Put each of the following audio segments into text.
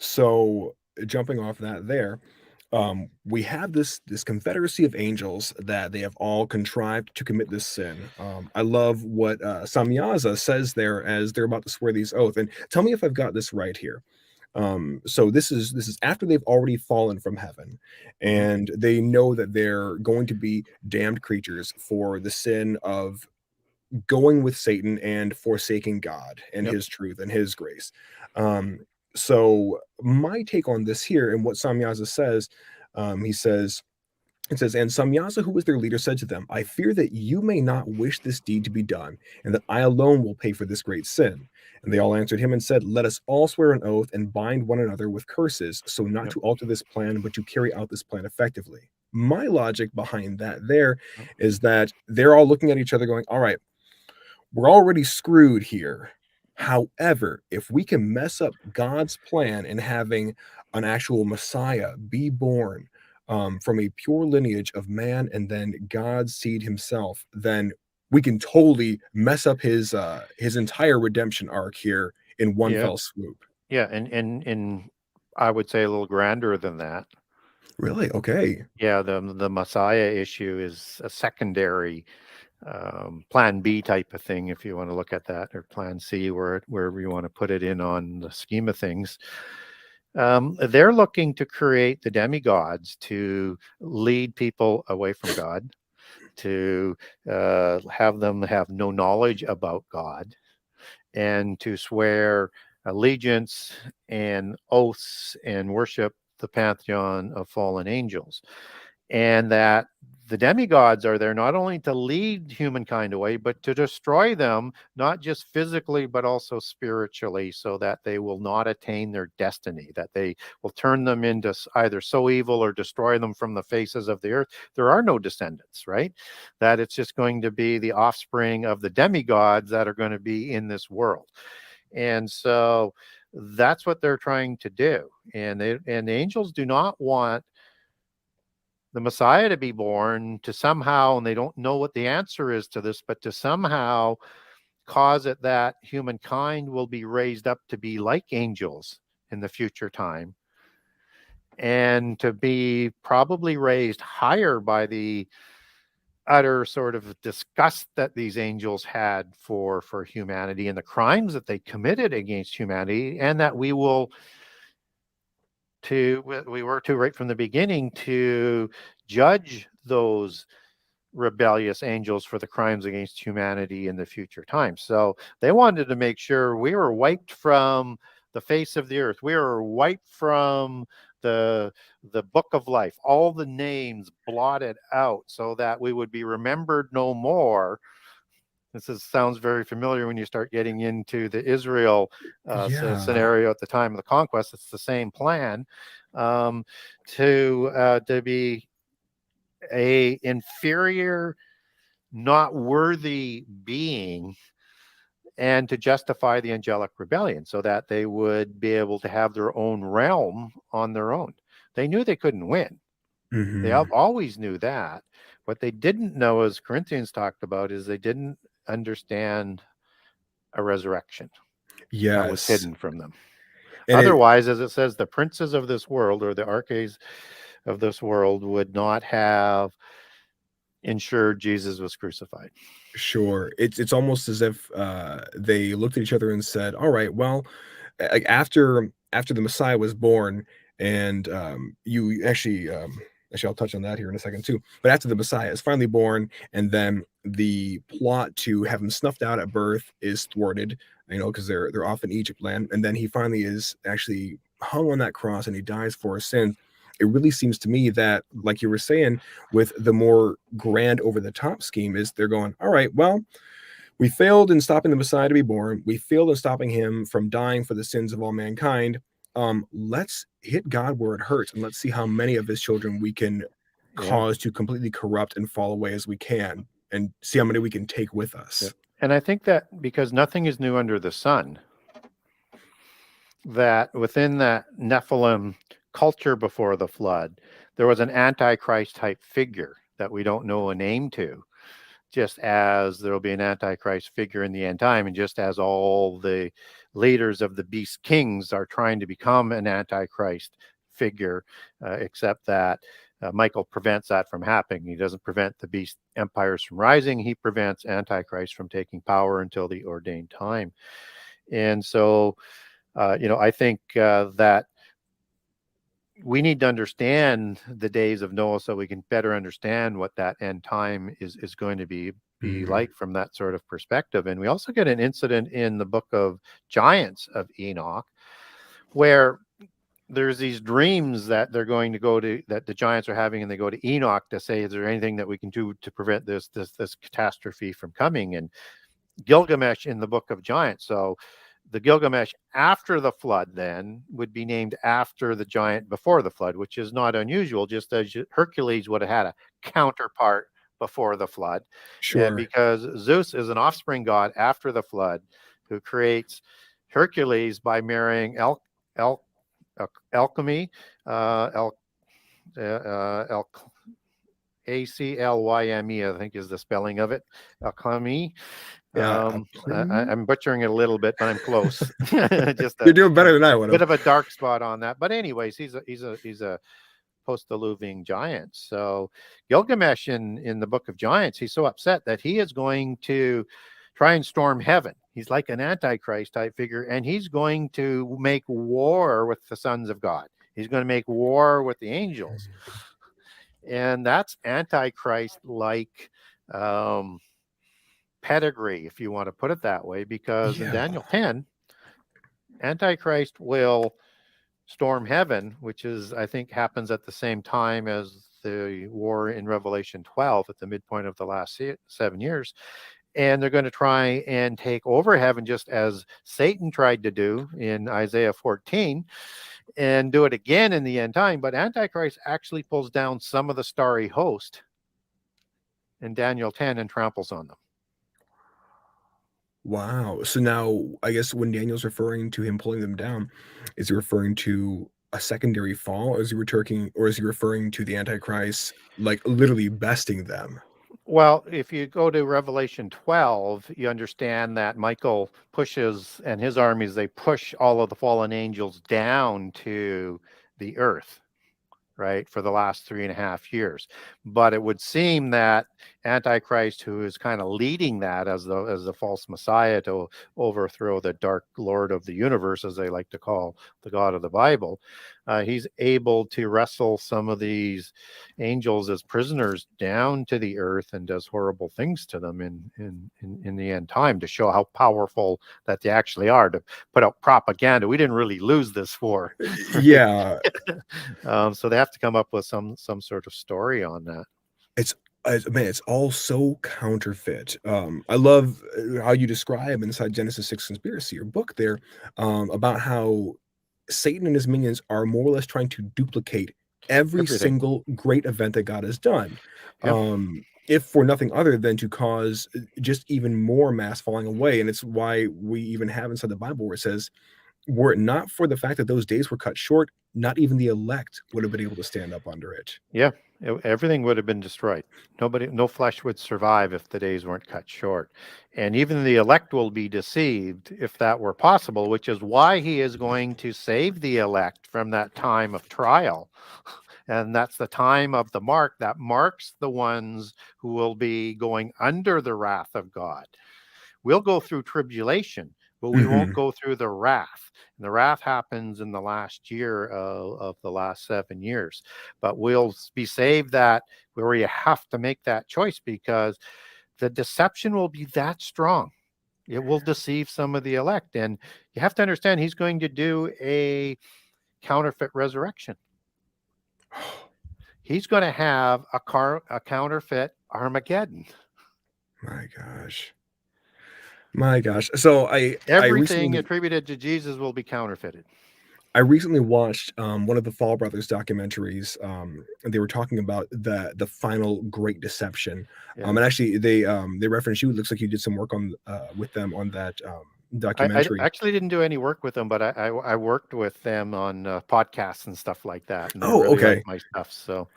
So jumping off that there, we have this confederacy of angels that they have all contrived to commit this sin. I love what Samyaza says there as they're about to swear these oath. And tell me if I've got this right here. So this is after they've already fallen from heaven, Mhm. and they know that they're going to be damned creatures for the sin of going with Satan and forsaking God and Yep. his truth and his grace. Um, so my take on this here and what Samyaza says, he says, it says, and Samyaza, who was their leader, said to them, I fear that you may not wish this deed to be done, and that I alone will pay for this great sin. And they all answered him and said, let us all swear an oath and bind one another with curses, so not Yep. to alter this plan, but to carry out this plan effectively. My logic behind that there Yep. is that they're all looking at each other going, all right, we're already screwed here. However, if we can mess up God's plan in having an actual Messiah be born from a pure lineage of man and then God's seed himself, then we can totally mess up his entire redemption arc here in one Yeah. fell swoop. Yeah. And I would say a little grander than that. Really? Okay. Yeah, the Messiah issue is a secondary plan B type of thing, if you want to look at that, or plan C, wherever you want to put it in on the scheme of things. They're looking to create the demigods to lead people away from God, to have them have no knowledge about God, and to swear allegiance and oaths and worship the pantheon of fallen angels. And that the demigods are there not only to lead humankind away, but to destroy them, not just physically, but also spiritually, so that they will not attain their destiny, that they will turn them into either so evil or destroy them from the faces of the earth. There are no descendants, right? That it's just going to be the offspring of the demigods that are going to be in this world. And so that's what they're trying to do. And the angels do not want the Messiah to be born to somehow, and they don't know what the answer is to this, but to somehow cause it that humankind will be raised up to be like angels in the future time, and to be probably raised higher by the utter sort of disgust that these angels had for humanity and the crimes that they committed against humanity, and that we were to right from the beginning to judge those rebellious angels for the crimes against humanity in the future times. So they wanted to make sure we were wiped from the face of the earth. We were wiped from the the book of life, all the names blotted out, so that we would be remembered no more. Sounds very familiar when you start getting into the Israel Yeah. scenario at the time of the conquest. It's the same plan, um, to be a inferior, not worthy being, and to justify the angelic rebellion, so that they would be able to have their own realm on their own. They knew they couldn't win. They Hmm. always knew that. What they didn't know, as Corinthians talked about, is they didn't understand a resurrection. That was Yes. hidden from them. And it Otherwise, as it says, the princes of this world, or the arches of this world, would not have ensured Jesus was crucified. Sure. It's almost as if, they looked at each other and said, "All right, well, like, after the Messiah was born and, you actually, I'll touch on that here in a second too, but after the Messiah is finally born and then the plot to have him snuffed out at birth is thwarted, because they're off in Egypt land, and then he finally is actually hung on that cross and he dies for his sins. It really seems to me that, like you were saying, with the more grand over the top scheme is they're going, all right, well, we failed in stopping the Messiah to be born. We failed in stopping him from dying for the sins of all mankind. Let's hit God where it hurts and let's see how many of his children we can Yeah. cause to completely corrupt and fall away as we can and see how many we can take with Yep. us. And I think that because nothing is new under the sun, that within that Nephilim culture before the flood, there was an antichrist type figure that we don't know a name just as there will be an Antichrist figure in the end time, and just as all the leaders of the beast kings are trying to become an Antichrist figure, except that Michael prevents that from happening. He doesn't prevent the beast empires from rising. He prevents Antichrist from taking power until the ordained time. And so, I think that we need to understand the days of Noah so we can better understand what that end time is going to be Mhm. like from that sort of perspective. And we also get an incident in the book of Giants of Enoch where there's these dreams that they're going to go to, that the giants are having, and they go to Enoch to say, is there anything that we can do to prevent this catastrophe from coming? And Gilgamesh in the book of Giants. So the Gilgamesh after the flood then would be named after the giant before the flood, which is not unusual, just as Hercules would have had a counterpart before the flood. And Sure. because Zeus is an offspring god after the flood who creates Hercules by marrying alchemy, El, El, Aclyme, I think is the spelling of it, alchemy. Clean? I'm butchering it a little bit, but I'm close. Just You're a, doing a better than I would bit have. of a dark spot on that. But anyways, he's a post-diluvian giant. So Gilgamesh in the Book of Giants, he's so upset that he is going to try and storm heaven. He's like an antichrist type figure, and he's going to make war with the sons of God. He's going to make war with the angels, and that's antichrist like um, pedigree, if you want to put it that way, because in Yeah. Daniel 10, Antichrist will storm heaven, which is, I think, happens at the same time as the war in Revelation 12 at the midpoint of the last 7 years. And they're going to try and take over heaven just as Satan tried to do in Isaiah 14 and do it again in the end time. But Antichrist actually pulls down some of the starry host in Daniel 10 and tramples on them. Wow. So now, I guess when Daniel's referring to him pulling them down, is he referring to a secondary fall, or is he referring to the Antichrist, like, literally besting them? Well, if you go to Revelation 12, you understand that Michael pushes, and his armies, they push all of the fallen angels down to the earth, right, for the last 3.5 years. But it would seem that Antichrist, who is kind of leading that as the false Messiah to overthrow the dark Lord of the universe, as they like to call the God of the Bible, he's able to wrestle some of these angels as prisoners down to the earth and does horrible things to them in the end time to show how powerful that they actually are, to put out propaganda. We didn't really lose this war, right? Yeah, So they have to come up with some sort of story on that. it's man, it's all so counterfeit. I love how you describe inside Genesis 6 Conspiracy, your book there, about how Satan and his minions are more or less trying to duplicate every Everything. single great event that God has done. Yeah. If for nothing other than to cause just even more mass falling away. And it's why we even have inside the Bible where it says, were it not for the fact that those days were cut short, not even the elect would have been able to stand up under it. Yeah. Everything would have been destroyed. No flesh would survive if the days weren't cut short. And even the elect will be deceived if that were possible, which is why he is going to save the elect from that time of trial. And that's the time of the mark that marks the ones who will be going under the wrath of God. We'll go through tribulation, but we won't Mhm. go through the wrath. And the wrath happens in the last year of the last 7 years. But we'll be saved that where you have to make that choice because the deception will be that strong. It will deceive some of the elect. And you have to understand he's going to do a counterfeit resurrection. He's going to have a counterfeit Armageddon. My gosh. My gosh. So I Everything recently attributed to Jesus will be counterfeited. I recently watched, one of the Fall Brothers documentaries, and they were talking about the final great deception, Yeah. and actually they referenced you. It looks like you did some work on, with them on that, I documentary. actually didn't do any work with them, but I worked with them on podcasts and stuff like that, and they Oh, really like okay. my stuff. So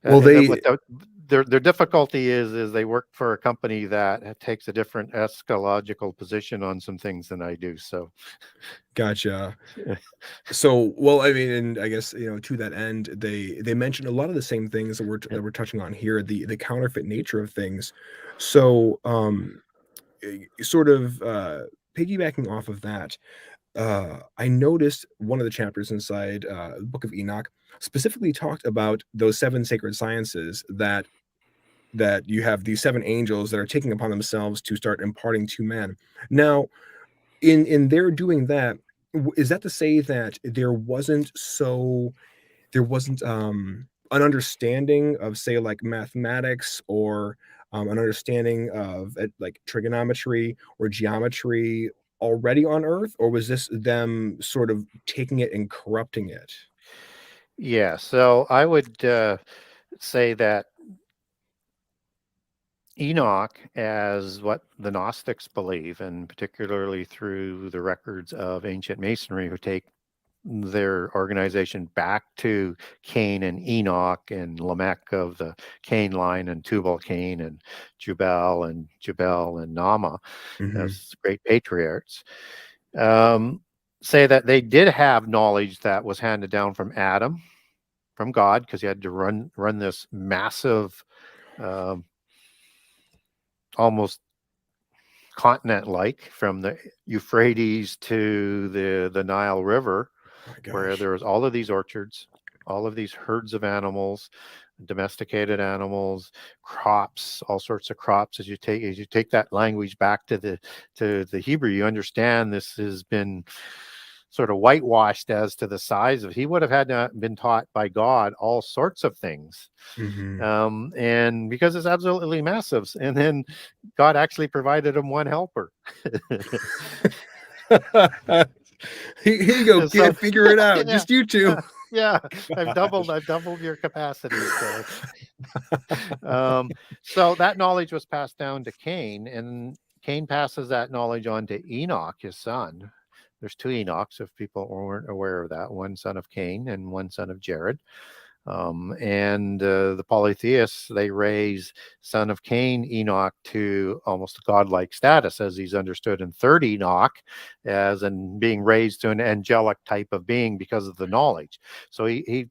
Well, what they their difficulty is they work for a company that takes a different eschatological position on some things than I do. So Gotcha. So, well, I mean, and I guess, to that end, they mentioned a lot of the same things that we're touching on here, the counterfeit nature of things. So, sort of piggybacking off of that, I noticed one of the chapters inside the Book of Enoch specifically talked about those seven sacred sciences that you have these seven angels that are taking upon themselves to start imparting to men. Now, in their doing that, is that to say that there wasn't an understanding of, say, like mathematics, or an understanding of like trigonometry or geometry already on Earth, or was this them sort of taking it and corrupting it? yeah, so I would say that Enoch, as what the Gnostics believe, and particularly through the records of ancient Masonry, who take their organization back to Cain and Enoch and Lamech of the Cain line, and Tubal Cain and Jubal and Nama Hmm. as great patriarchs, um, say that they did have knowledge that was handed down from Adam, from God, because he had to run this massive, um, almost continent like, from the Euphrates to the Nile River, My where gosh. there was all of these orchards, all of these herds of animals, domesticated animals, crops, all sorts of crops. As you take that language back to the Hebrew, you understand this has been sort of whitewashed as to the size of. He would have had to been taught by God all sorts of things, Hmm. and because it's absolutely massive. And then God actually provided him one helper. Here you go, So kid. Figure it out. yeah, Just you two. yeah, yeah. Gosh. I've doubled your capacity. So, um, so that knowledge was passed down to Cain, and Cain passes that knowledge on to Enoch, his son. There's two Enochs, if people weren't aware of that. One son of Cain and one son of Jared. And the polytheists, they raise son of Cain, Enoch, to almost godlike status, as he's understood in third Enoch, as in being raised to an angelic type of being because of the knowledge. So he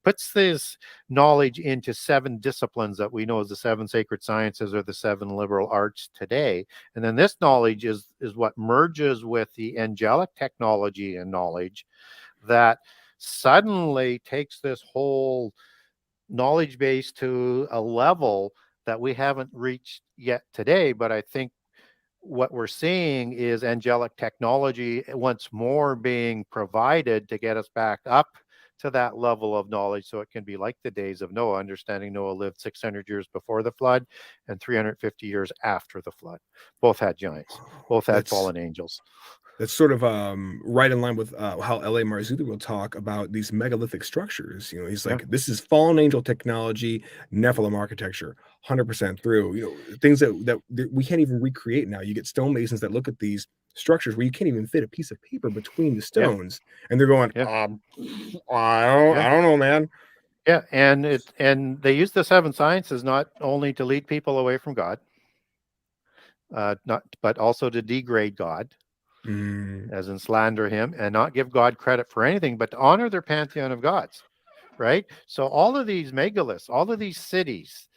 puts this knowledge into seven disciplines that we know as the seven sacred sciences or the seven liberal arts today. And then this knowledge is what merges with the angelic technology and knowledge that suddenly takes this whole knowledge base to a level that we haven't reached yet today. But I think what we're seeing is angelic technology once more being provided to get us back up to that level of knowledge, so it can be like the days of Noah, understanding Noah lived 600 years before the flood and 350 years after the flood. Both had giants, both had That's fallen angels. That's sort of, right in line with, how L.A. Marzulli will talk about these megalithic structures. He's Yeah, like, "This is fallen angel technology, Nephilim architecture, 100% through." Things that we can't even recreate now. You get stonemasons that look at these structures where you can't even fit a piece of paper between the yeah, stones, and they're going, yeah, I yeah. don't know, man." Yeah, and they use the seven sciences not only to lead people away from God, not but also to degrade God, Mm, as in slander Him, and not give God credit for anything, but to honor their pantheon of gods. Right. So all of these megaliths, all of these cities,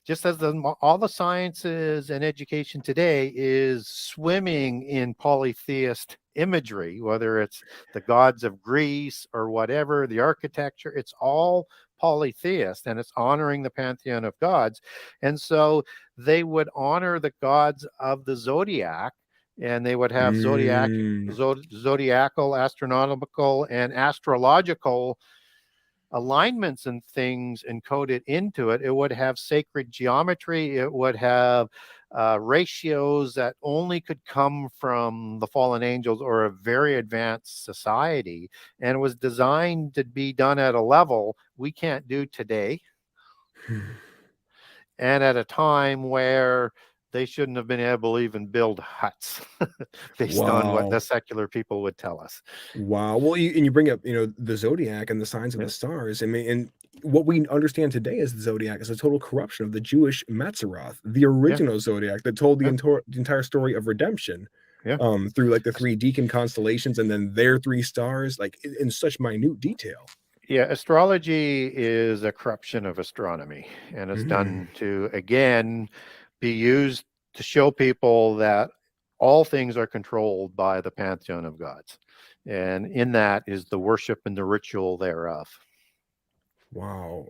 just as all the sciences and education today is swimming in polytheist imagery, whether it's the gods of Greece or whatever, the architecture, it's all polytheist and it's honoring the pantheon of gods. And so they would honor the gods of the zodiac, and they would have mm, zodiacal, astronomical, and astrological alignments and things encoded into it. It would have sacred geometry. It would have ratios that only could come from the fallen angels or a very advanced society. And it was designed to be done at a level we can't do today, and at a time where they shouldn't have been able to even build huts based on what Wow. the secular people would tell us. Wow. Well, you bring up, the zodiac and the signs of Yeah, the stars. I mean, and what we understand today as the zodiac is a total corruption of the Jewish Mazzaroth, the yeah, original zodiac that told yeah, the entire story of redemption, yeah. through like the three deacon constellations and then their three stars, like in such minute detail. Yeah, astrology is a corruption of astronomy, and it's Mm, done to, again, be used to show people that all things are controlled by the pantheon of gods. And in that is the worship and the ritual thereof. wow.